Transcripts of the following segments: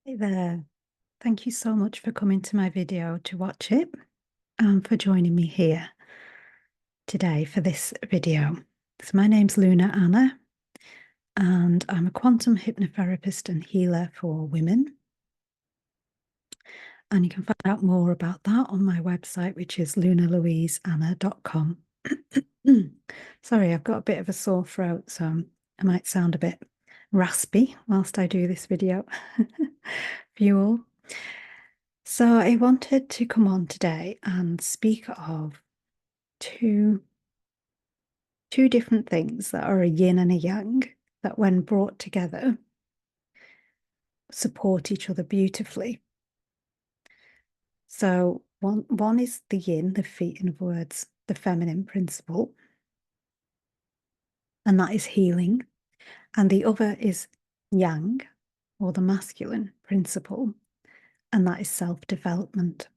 Hey there. Thank you so much for coming to my video to watch it and for joining me here today for this video. So my name's Luna Anna and I'm a quantum hypnotherapist and healer for women. And you can find out more about that on my website, which is lunalouiseanna.com. Sorry, I've got a bit of a sore throat, so I might sound a bit raspy whilst I do this video for you all. So I wanted to come on today and speak of two different things that are a yin and a yang that when brought together support each other beautifully. So one is the yin, the feet, in other words, the feminine principle, and that is healing. And the other is yang, or the masculine principle, and that is self-development.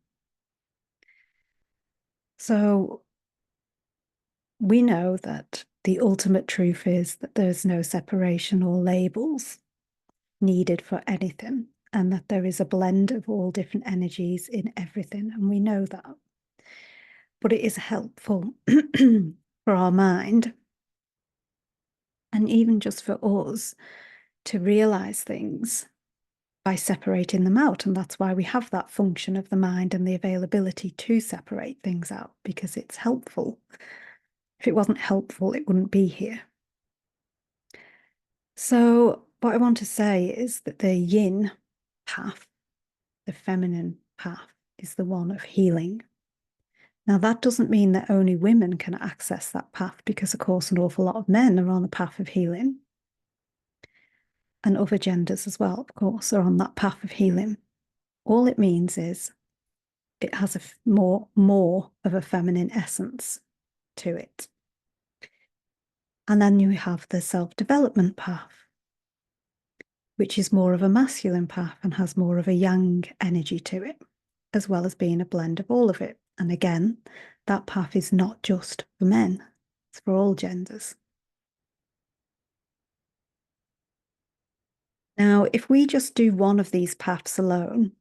So we know that the ultimate truth is that there's no separation or labels needed for anything, and that there is a blend of all different energies in everything, and we know that. But it is helpful for our mind, and even just for us, to realize things by separating them out. And that's why we have that function of the mind and the availability to separate things out, because it's helpful. If it wasn't helpful, it wouldn't be here. So what I want to say is that the yin path, the feminine path, is the one of healing. Now, that doesn't mean that only women can access that path, because, of course, an awful lot of men are on the path of healing. And other genders as well, of course, are on that path of healing. All it means is it has a more of a feminine essence to it. And then you have the self-development path, which is more of a masculine path and has more of a yang energy to it, as well as being a blend of all of it. And again, that path is not just for men, it's for all genders. Now, if we just do one of these paths alone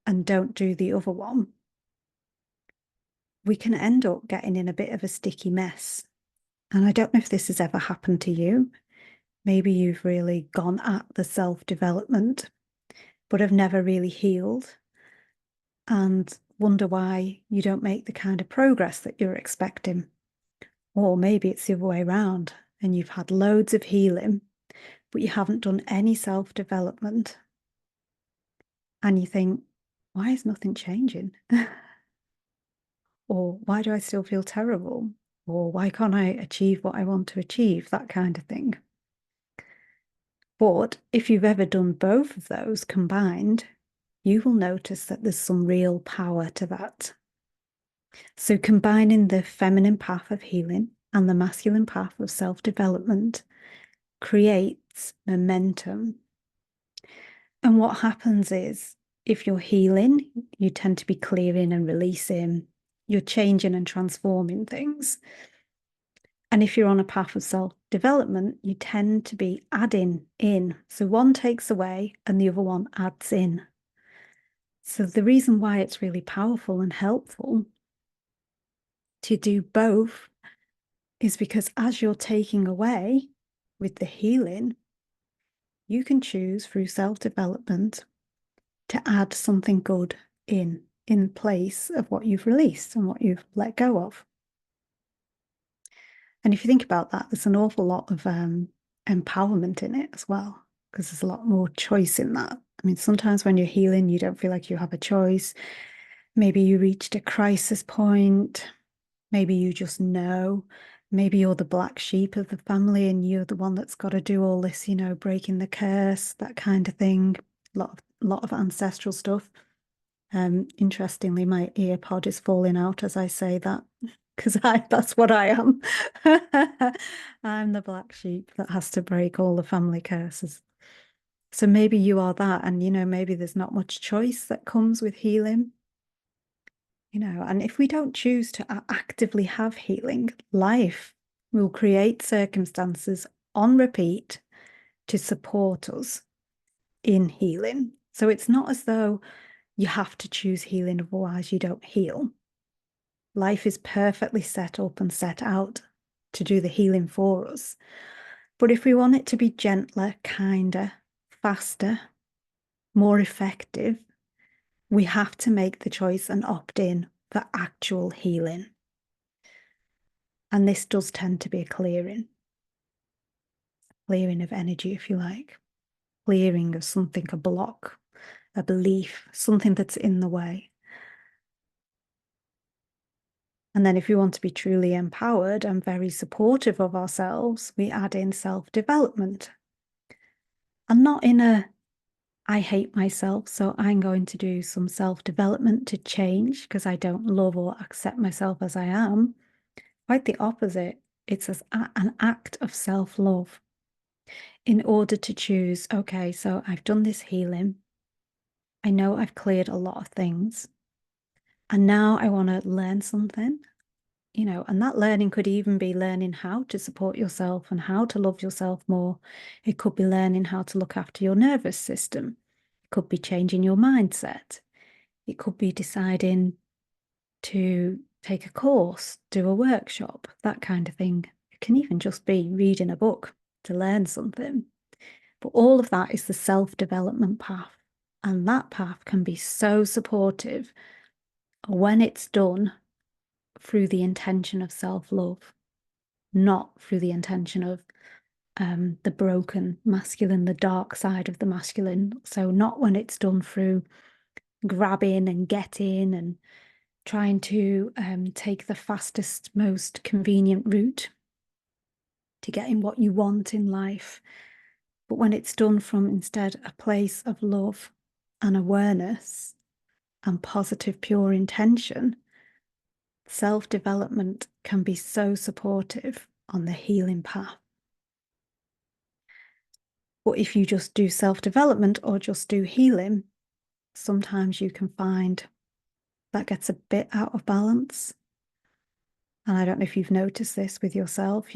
and don't do the other one, we can end up getting in a bit of a sticky mess. And I don't know if this has ever happened to you. Maybe you've really gone at the self-development, but have never really healed and wonder why you don't make the kind of progress that you're expecting. Or maybe it's the other way around and you've had loads of healing, but you haven't done any self-development. And you think, why is nothing changing? Or why do I still feel terrible? Or why can't I achieve what I want to achieve? That kind of thing. But if you've ever done both of those combined, you will notice that there's some real power to that. So combining the feminine path of healing and the masculine path of self-development creates momentum. And what happens is, if you're healing, you tend to be clearing and releasing, you're changing and transforming things. And if you're on a path of self-development, you tend to be adding in. So one takes away and the other one adds in. So the reason why it's really powerful and helpful to do both is because as you're taking away with the healing, you can choose through self-development to add something good in place of what you've released and what you've let go of. And if you think about that, there's an awful lot of empowerment in it as well, because there's a lot more choice in that. I mean, sometimes when you're healing, you don't feel like you have a choice. Maybe you reached a crisis point. Maybe you just know. Maybe you're the black sheep of the family and you're the one that's got to do all this, you know, breaking the curse, that kind of thing. A lot of ancestral stuff. Interestingly, my ear pod is falling out as I say that, because that's what I am. I'm the black sheep that has to break all the family curses. So maybe you are that, and you know, maybe there's not much choice that comes with healing. You know, and if we don't choose to actively have healing, life will create circumstances on repeat to support us in healing. So it's not as though you have to choose healing, otherwise you don't heal. Life is perfectly set up and set out to do the healing for us. But if we want it to be gentler, kinder, faster, more effective, we have to make the choice and opt in for actual healing. And this does tend to be a clearing of energy, if you like, clearing of something, a block, a belief, something that's in the way. And then if we want to be truly empowered and very supportive of ourselves, we add in self-development. And not in a, I hate myself, so I'm going to do some self-development to change because I don't love or accept myself as I am. Quite the opposite. It's an act of self-love in order to choose, okay, so I've done this healing. I know I've cleared a lot of things. And now I want to learn something, and that learning could even be learning how to support yourself and how to love yourself more. It could be learning how to look after your nervous system. It could be changing your mindset. It could be deciding to take a course, do a workshop, that kind of thing. It can even just be reading a book to learn something. But all of that is the self-development path. And that path can be so supportive when it's done through the intention of self-love, not through the intention of the broken masculine, the dark side of the masculine. So not when it's done through grabbing and getting and trying to take the fastest, most convenient route to getting what you want in life. But when it's done from instead a place of love and awareness and positive, pure intention, self-development can be so supportive on the healing path. But if you just do self-development or just do healing, sometimes you can find that gets a bit out of balance. And I don't know if you've noticed this with yourself,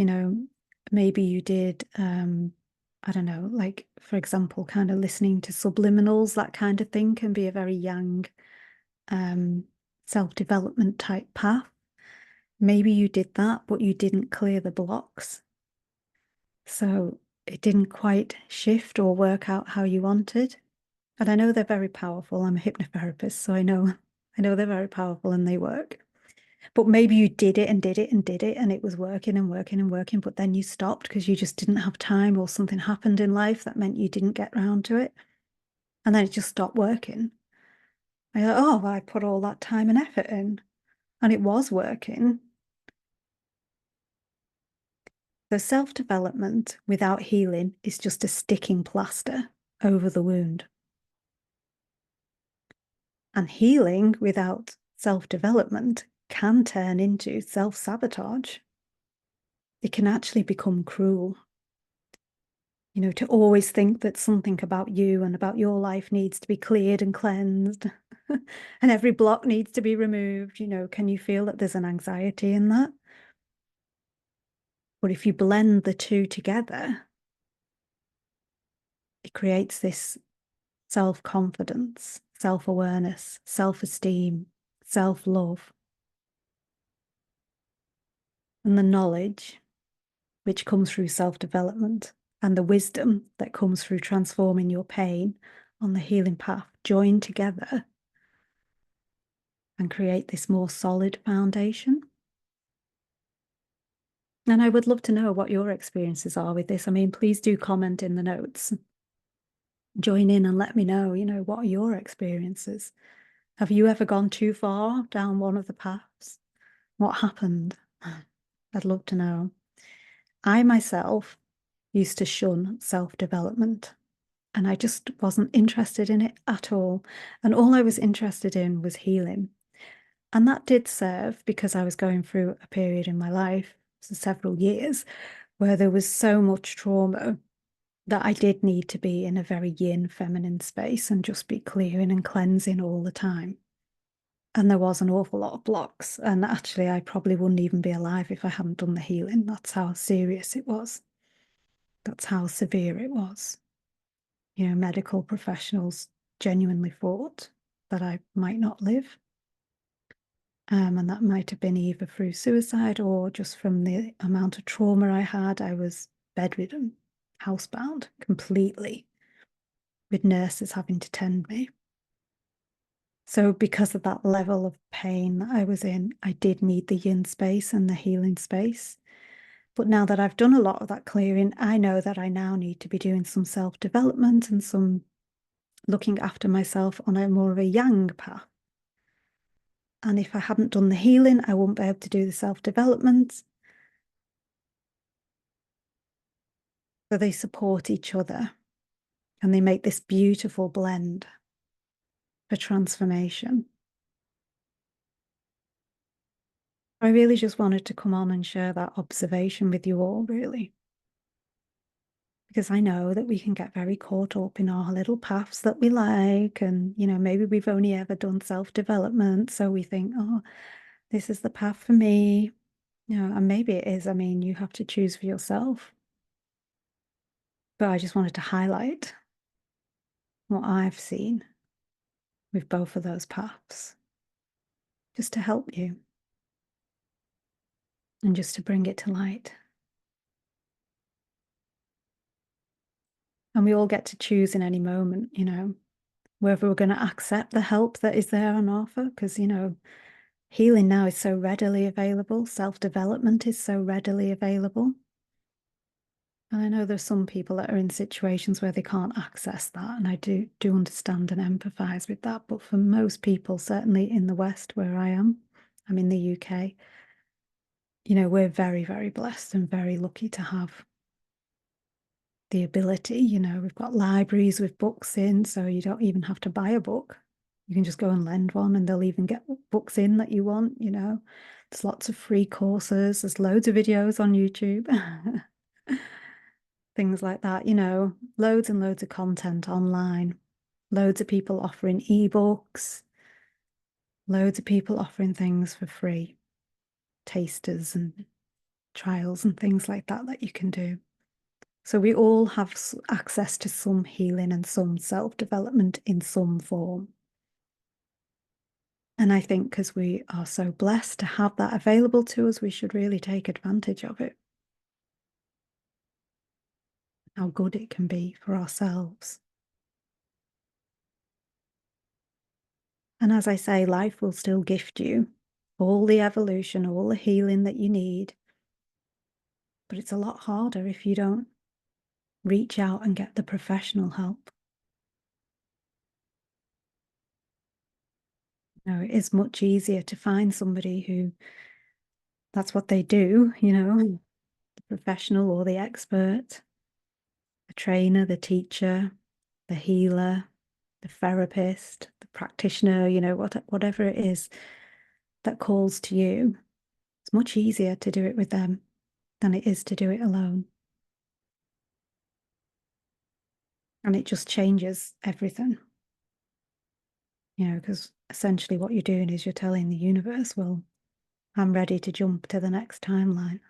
maybe you did, I don't know, like, for example, kind of listening to subliminals, that kind of thing can be a very yang self-development type path. Maybe you did that, but you didn't clear the blocks. So it didn't quite shift or work out how you wanted. And I know they're very powerful. I'm a hypnotherapist, so I know they're very powerful and they work. But maybe you did it and did it and did it and it was working and working and working, but then you stopped because you just didn't have time or something happened in life that meant you didn't get round to it. And then it just stopped working. And you're like, oh, well, I put all that time and effort in and it was working. So self-development without healing is just a sticking plaster over the wound. And healing without self-development can turn into self-sabotage. It can actually become cruel. To always think that something about you and about your life needs to be cleared and cleansed and every block needs to be removed. Can you feel that there's an anxiety in that? But if you blend the two together, it creates this self-confidence, self-awareness, self-esteem, self-love, and the knowledge which comes through self-development and the wisdom that comes through transforming your pain on the healing path join together and create this more solid foundation. And I would love to know what your experiences are with this. I mean, please do comment in the notes. Join in and let me know, what are your experiences? Have you ever gone too far down one of the paths? What happened? I'd love to know. I myself used to shun self-development and I just wasn't interested in it at all. And all I was interested in was healing. And that did serve because I was going through a period in my life, so several years, where there was so much trauma that I did need to be in a very yin feminine space and just be clearing and cleansing all the time. And there was an awful lot of blocks. And actually, I probably wouldn't even be alive if I hadn't done the healing. That's how serious it was. That's how severe it was. Medical professionals genuinely thought that I might not live. And that might have been either through suicide or just from the amount of trauma I had. I was bedridden, housebound completely, with nurses having to tend me. So because of that level of pain that I was in, I did need the yin space and the healing space. But now that I've done a lot of that clearing, I know that I now need to be doing some self-development and some looking after myself on a more of a yang path. And if I hadn't done the healing, I wouldn't be able to do the self-development. So they support each other and they make this beautiful blend for transformation. I really just wanted to come on and share that observation with you all, really. Because I know that we can get very caught up in our little paths that we like. And, you know, maybe we've only ever done self-development. So we think, oh, this is the path for me. You know, and maybe it is. I mean, you have to choose for yourself. But I just wanted to highlight what I've seen with both of those paths, just to help you and just to bring it to light. And we all get to choose in any moment, you know, whether we're going to accept the help that is there on offer, because, you know, healing now is so readily available. Self-development is so readily available. And I know there's some people that are in situations where they can't access that. And I do understand and empathize with that. But for most people, certainly in the West where I'm in the UK, you know, we're very, very blessed and very lucky to have the ability. You know, we've got libraries with books in, so you don't even have to buy a book. You can just go and lend one and they'll even get books in that you want, you know. There's lots of free courses. There's loads of videos on YouTube. Things like that, you know, loads and loads of content online. Loads of people offering ebooks. Loads of people offering things for free. Tasters and trials and things like that that you can do. So we all have access to some healing and some self-development in some form. And I think because we are so blessed to have that available to us, we should really take advantage of it. How good it can be for ourselves. And as I say, life will still gift you all the evolution, all the healing that you need. But it's a lot harder if you don't reach out and get the professional help. You know, it is much easier to find somebody who that's what they do, you know, the professional or the expert, the trainer, the teacher, the healer, the therapist, the practitioner, you know, whatever it is that calls to you. It's much easier to do it with them than it is to do it alone. And it just changes everything. You know, because essentially what you're doing is you're telling the universe, well, I'm ready to jump to the next timeline.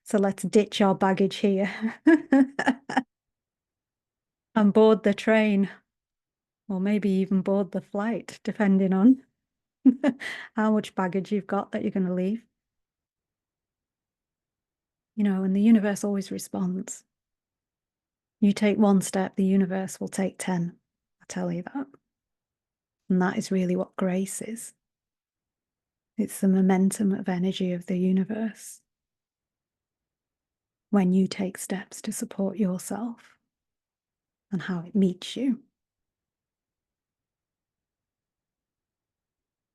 So let's ditch our baggage here and board the train, or maybe even board the flight, depending on how much baggage you've got that you're going to leave. You know, and the universe always responds. You take one step, the universe will take 10. I tell you that. And that is really what grace is. It's the momentum of energy of the universe when you take steps to support yourself and how it meets you.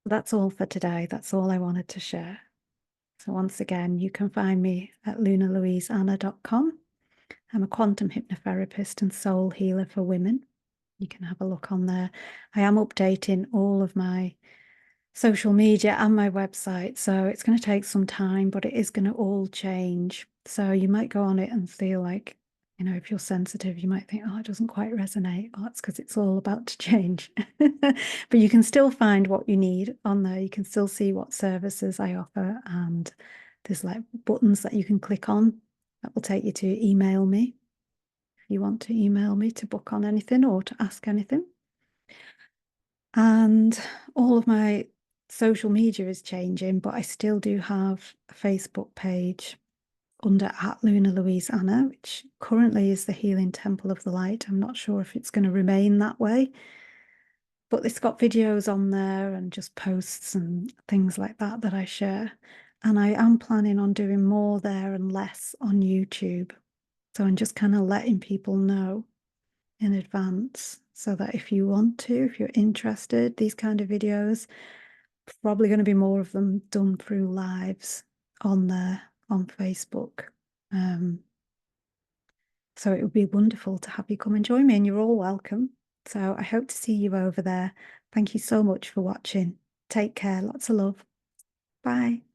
That's all for today. That's all I wanted to share. So once again, you can find me at lunalouiseanna.com. I'm a quantum hypnotherapist and soul healer for women. You can have a look on there. I am updating all of my social media and my website, so it's going to take some time, but it is going to all change. So you might go on it and feel like, you know, if you're sensitive, you might think, oh, it doesn't quite resonate. Oh, that's because it's all about to change. But you can still find what you need on there. You can still see what services I offer, and there's like buttons that you can click on that will take you to email me. you want to email me to book on anything or to ask anything. And all of my social media is changing, but I still do have a Facebook page under @Luna Louise Anna, which currently is the Healing Temple of the Light. I'm not sure if it's going to remain that way, but it's got videos on there and just posts and things like that that I share. And I am planning on doing more there and less on YouTube. So I'm just kind of letting people know in advance so that if you want to, if you're interested, these kind of videos, probably going to be more of them done through lives on there on Facebook. So it would be wonderful to have you come and join me, and you're all welcome. So I hope to see you over there. Thank you so much for watching. Take care. Lots of love. Bye.